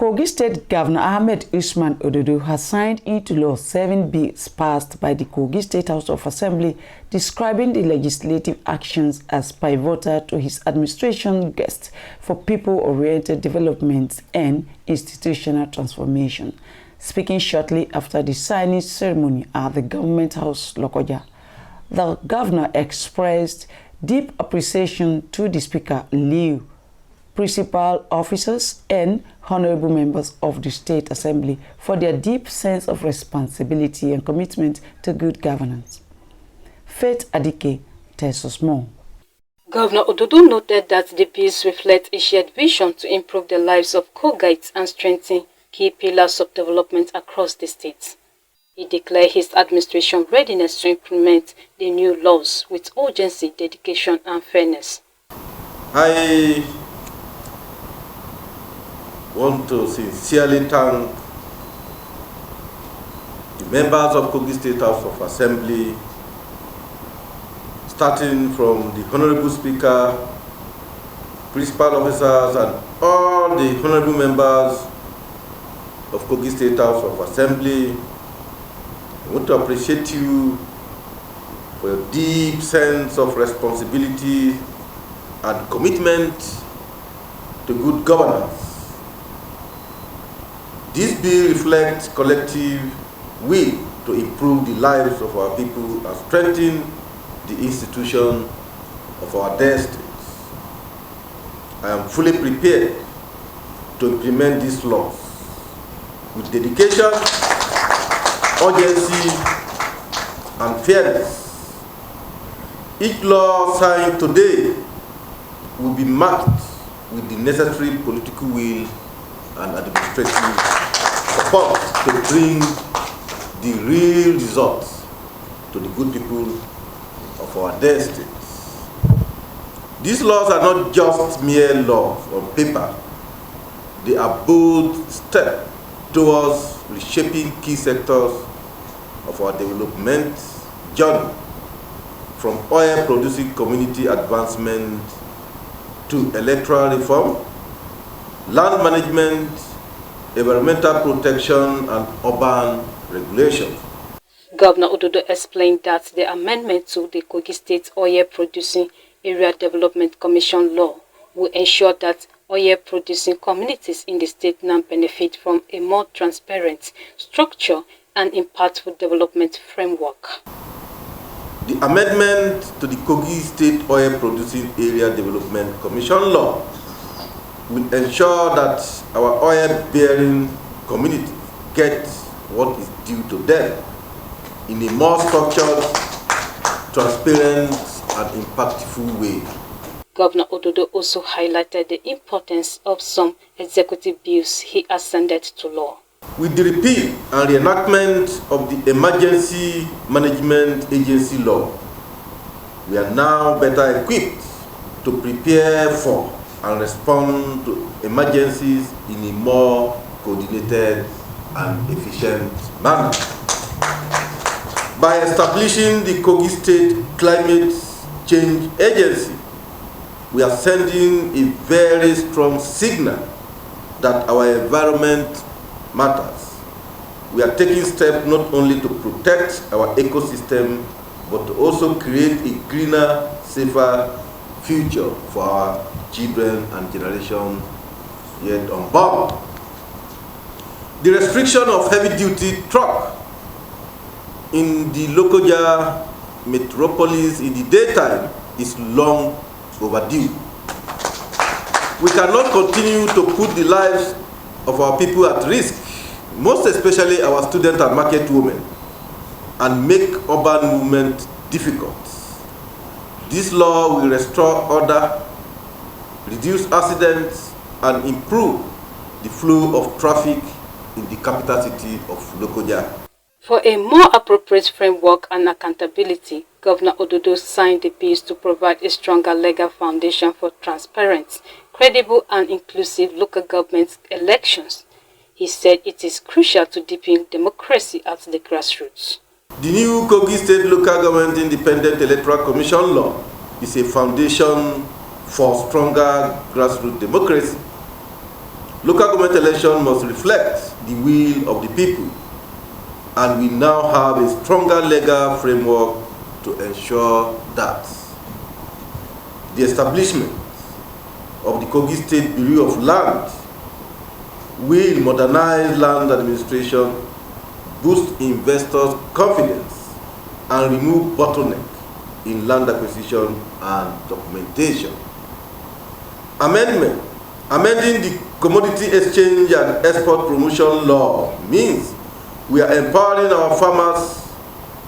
Kogi State Governor Ahmed Usman Ododo has signed into law 7 bills passed by the Kogi State House of Assembly describing the legislative actions as pivotal to his administration quest for people-oriented development and institutional transformation. Speaking shortly after the signing ceremony at the Government House, Lokoja, the governor expressed deep appreciation to the Speaker, Aliyu Principal Officers and Honourable Members of the State Assembly for their deep sense of responsibility and commitment to good governance. Faith Adike tells us more. Governor Ododo noted that the bills reflect a shared vision to improve the lives of Kogites and strengthen key pillars of development across the state. He declared his administration readiness to implement the new laws with urgency, dedication and fairness. I want to sincerely thank the members of Kogi State House of Assembly, starting from the Honourable Speaker, Principal Officers and all the Honourable Members of Kogi State House of Assembly. I want to appreciate you for your deep sense of responsibility and commitment to good governance. This bill reflects collective will to improve the lives of our people and strengthen the institution of our dear states. I am fully prepared to implement these laws with dedication, urgency, and fairness. Each law signed today will be marked with the necessary political will and administrative support to bring the real results to the good people of our dear states. These laws are not just mere laws on paper. They are bold steps towards reshaping key sectors of our development journey, from oil-producing community advancement to electoral reform, land management, environmental protection, and urban regulation. Governor Ododo explained that the amendment to the Kogi State Oil Producing Area Development Commission law will ensure that oil-producing communities in the state now benefit from a more transparent structure and impactful development framework. The amendment to the Kogi State Oil Producing Area Development Commission law will ensure that our oil-bearing communities get what is due to them in a more structured, transparent, and impactful way. Governor Ododo also highlighted the importance of some executive bills he ascended to law. With the repeal and reenactment of the Emergency Management Agency law, we are now better equipped to prepare for and respond to emergencies in a more coordinated and efficient manner. By establishing the Kogi State Climate Change Agency, we are sending a very strong signal that our environment matters. We are taking steps not only to protect our ecosystem, but to also create a greener, safer future for our children and generations yet unborn. The restriction of heavy-duty truck in the Lokoja metropolis in the daytime is long overdue. We cannot continue to put the lives of our people at risk, most especially our student and market women, and make urban movement difficult. This law will restore order, reduce accidents, and improve the flow of traffic in the capital city of Lokoja. For a more appropriate framework and accountability, Governor Ododo signed the bills to provide a stronger legal foundation for transparent, credible and inclusive local government elections. He said it is crucial to deepen democracy at the grassroots. The new Kogi State Local Government Independent Electoral Commission law is a foundation for stronger grassroots democracy. Local government election must reflect the will of the people, and we now have a stronger legal framework to ensure that. The establishment of the Kogi State Bureau of Land will modernize land administration, boost investors' confidence, and remove bottleneck in land acquisition and documentation. Amending the Commodity Exchange and Export Promotion Law means we are empowering our farmers,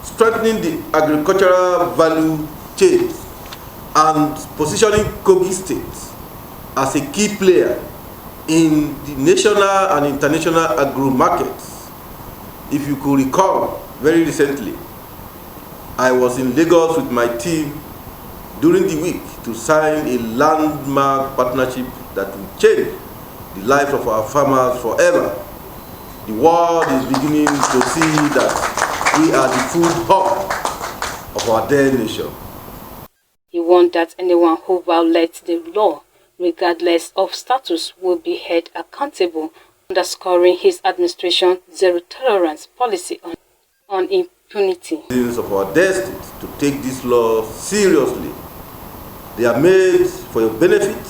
strengthening the agricultural value chain, and positioning Kogi State as a key player in the national and international agro markets. If you could recall, very recently, I was in Lagos with my team during the week to sign a landmark partnership that will change the life of our farmers forever. The world is beginning to see that we are the food hub of our dear nation. He warned that anyone who violates the law, regardless of status, will be held accountable, underscoring his administration's zero-tolerance policy on impunity. Of our dear state to take this law seriously. They are made for your benefit,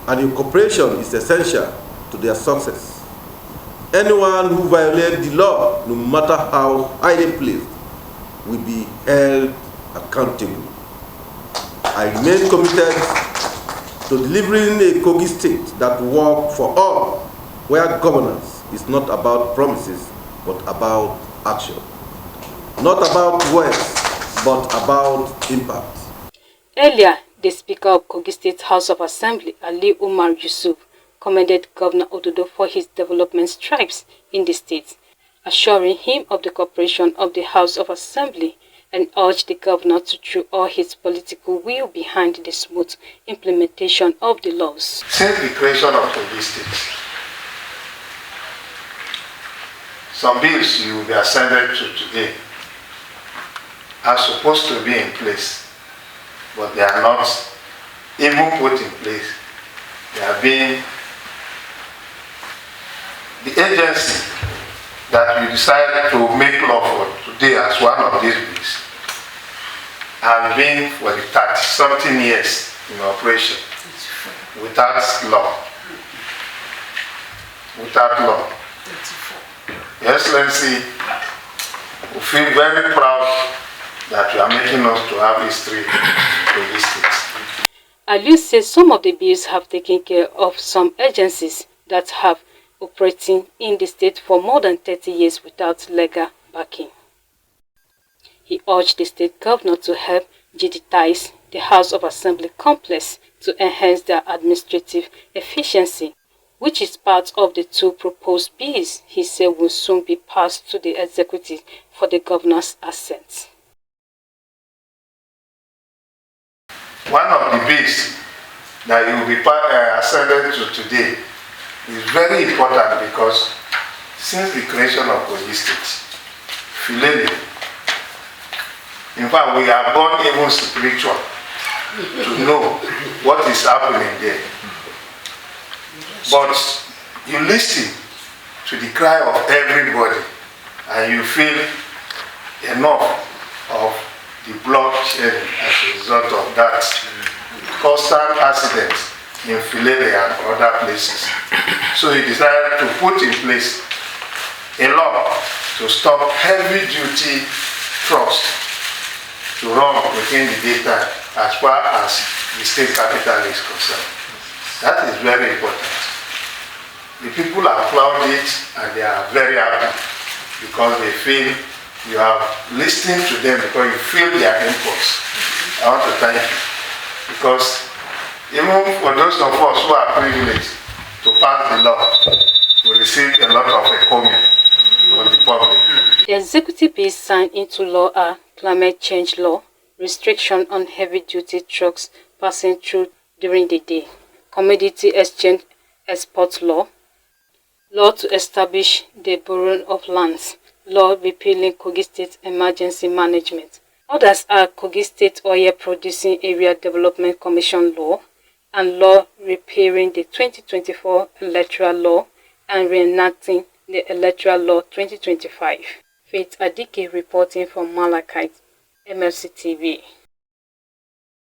and your cooperation is essential to their success. Anyone who violates the law, no matter how highly placed, will be held accountable. I remain committed to delivering a Kogi State that works for all, where governance is not about promises, but about action. Not about words, but about impact. Earlier, the Speaker of Kogi State House of Assembly, Aliyu Umar Yusuf, commended Governor Ododo for his development strides in the state, assuring him of the cooperation of the House of Assembly, and urged the governor to throw all his political will behind the smooth implementation of the laws. Since the creation of Kogi State, some bills you will be ascended to today are supposed to be in place, but they are not even put in place. They are being the agency that you decide to make law for today as one of these bills have been for the 30-something years in operation without law. Without law. Your Excellency, we feel very proud that you are making us to have history in this state. Aliyu says some of the bills have taken care of some agencies that have operating in the state for more than 30 years without legal backing. He urged the state governor to help digitize the House of Assembly complex to enhance their administrative efficiency, which is part of the two proposed bills he said will soon be passed to the executive for the governor's assent. One of the bills that you will be ascended to today is very important because since the creation of Kogi State, Filele, in fact, we have gone even spiritual to know what is happening there. But you listen to the cry of everybody and you feel enough of the bloodshed as a result of that constant accidents in Filele and other places. So he decided to put in place a law to stop heavy-duty trucks to run within the daytime as far as the state capital is concerned. That is very important. The people applaud it and they are very happy because they feel you are listening to them because you feel their impulse. I want to thank you because even for those of us who are privileged to pass the law, we receive a lot of encomium from the public. The executive bills signed into law are climate change law, restriction on heavy-duty trucks passing through during the day, commodity exchange export law, law to establish the borrowing of lands, law repealing Kogi State emergency management. Others are Kogi State Oil Producing Area Development Commission law, and law repairing the 2024 electoral law and reenacting the electoral law 2025. Faith Adike reporting from Malachite, MLC TV.